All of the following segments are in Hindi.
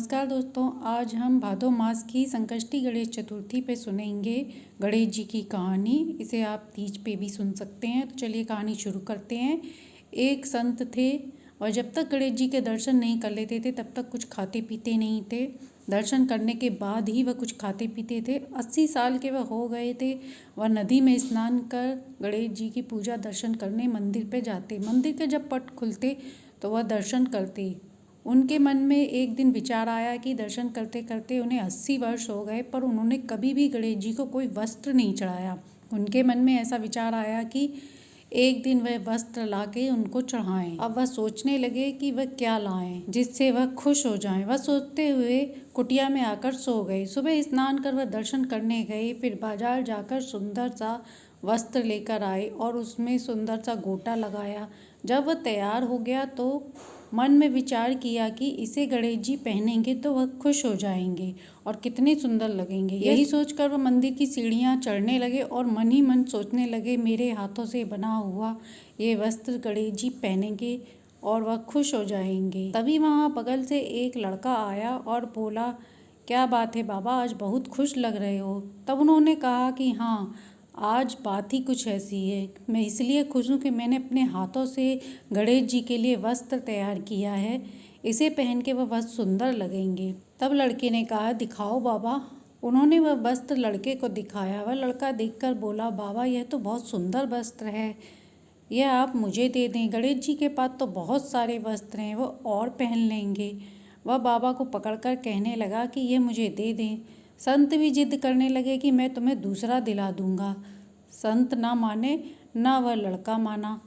नमस्कार दोस्तों, आज हम भादो मास की संकष्टी गणेश चतुर्थी पे सुनेंगे गणेश जी की कहानी। इसे आप तीज पे भी सुन सकते हैं। तो चलिए कहानी शुरू करते हैं। एक संत थे और जब तक गणेश जी के दर्शन नहीं कर लेते थे तब तक कुछ खाते पीते नहीं थे। दर्शन करने के बाद ही वह कुछ खाते पीते थे। 80 साल के वह हो गए थे। वह नदी में स्नान कर गणेश जी की पूजा दर्शन करने मंदिर पे जाते। मंदिर के जब पट खुलते तो वह दर्शन करते। उनके मन में एक दिन विचार आया कि दर्शन करते करते उन्हें 80 वर्ष हो गए, पर उन्होंने कभी भी गणेश जी को कोई वस्त्र नहीं चढ़ाया। उनके मन में ऐसा विचार आया कि एक दिन वह वस्त्र लाके उनको चढ़ाएं। अब वह सोचने लगे कि वह क्या लाएं जिससे वह खुश हो जाएं। वह सोचते हुए कुटिया में आकर सो गए। सुबह स्नान कर वह दर्शन करने गए, फिर बाजार जाकर सुंदर सा वस्त्र लेकर आए और उसमें सुंदर सा गोटा लगाया। जब वह तैयार हो गया तो मन में विचार किया कि इसे गणेश जी पहनेंगे तो वह खुश हो जाएंगे और कितने सुंदर लगेंगे। यही सोचकर वह मंदिर की सीढ़ियां चढ़ने लगे और मन ही मन सोचने लगे, मेरे हाथों से बना हुआ ये वस्त्र गणेश जी पहनेंगे और वह खुश हो जाएंगे। तभी वहाँ बगल से एक लड़का आया और बोला, क्या बात है बाबा, आज बहुत खुश लग रहे हो। तब उन्होंने कहा कि हाँ, आज बात ही कुछ ऐसी है। मैं इसलिए खुश हूँ कि मैंने अपने हाथों से गणेश जी के लिए वस्त्र तैयार किया है। इसे पहन के वह बहुत सुंदर लगेंगे। तब लड़के ने कहा, दिखाओ बाबा। उन्होंने वह वस्त्र लड़के को दिखाया। वह लड़का देखकर बोला, बाबा यह तो बहुत सुंदर वस्त्र है, यह आप मुझे दे दें। गणेश जी के पास तो बहुत सारे वस्त्र हैं, वह और पहन लेंगे। वह बाबा को पकड़कर कहने लगा कि ये मुझे दे दें। संत भी जिद करने लगे कि मैं तुम्हें दूसरा दिला दूंगा। संत ना माने, ना वह लड़का माना,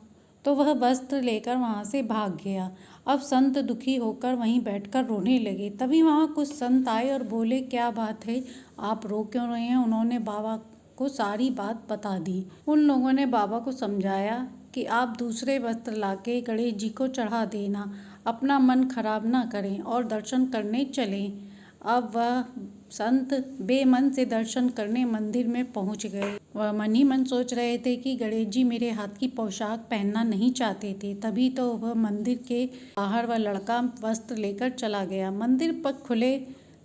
तो वह वस्त्र लेकर वहाँ से भाग गया। अब संत दुखी होकर वहीं बैठकर रोने लगे। तभी वहाँ कुछ संत आए और बोले, क्या बात है, आप रो क्यों रहे हैं। उन्होंने बाबा को सारी बात बता दी। उन लोगों ने बाबा को समझाया कि आप दूसरे वस्त्र लाके गणेश जी को चढ़ा देना, अपना मन खराब ना करें और दर्शन करने चलें। अब वह संत बेमन से दर्शन करने मंदिर में पहुंच गए। वह मन ही मन सोच रहे थे कि गणेश जी मेरे हाथ की पोशाक पहनना नहीं चाहते थे। तभी तो वह मंदिर के बाहर वह लड़का वस्त्र लेकर चला गया। मंदिर पर खुले,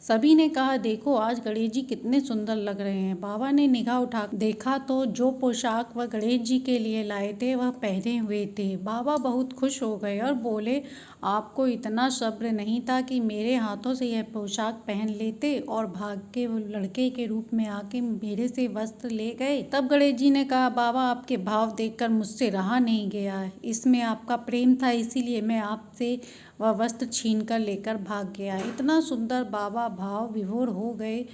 सभी ने कहा, देखो आज गणेश जी कितने सुंदर लग रहे हैं। बाबा ने निगाह उठा देखा तो जो पोशाक वह गणेश जी के लिए लाए थे वह पहने हुए थे। बाबा बहुत खुश हो गए और बोले, आपको इतना सब्र नहीं था कि मेरे हाथों से यह पोशाक पहन लेते और भाग के वो लड़के के रूप में आके मेरे से वस्त्र ले गए। तब गणेश जी ने कहा, बाबा आपके भाव देखकर मुझसे रहा नहीं गया। इसमें आपका प्रेम था, इसीलिए मैं आपसे वह वस्त्र छीन कर लेकर भाग गया। इतना सुंदर बाबा भाव विभोर हो गए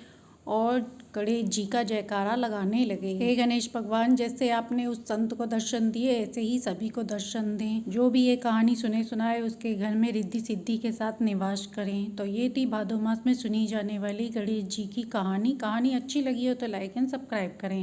और गणेश जी का जयकारा लगाने लगे। हे गणेश भगवान, जैसे आपने उस संत को दर्शन दिए ऐसे ही सभी को दर्शन दें। जो भी ये कहानी सुने सुनाए उसके घर में रिद्धि सिद्धि के साथ निवास करें। तो ये थी भादो मास में सुनी जाने वाली गणेश जी की कहानी। कहानी अच्छी लगी हो तो लाइक एंड सब्सक्राइब करें।